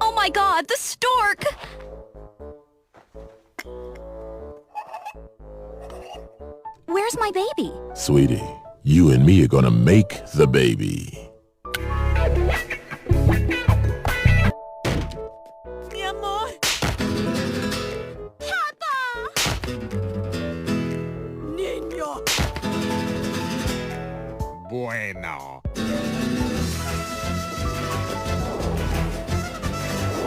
Oh my god, the stork! Where's my baby? Sweetie, you and me are gonna make the baby. Mi amor. Papa! Niño! Bueno.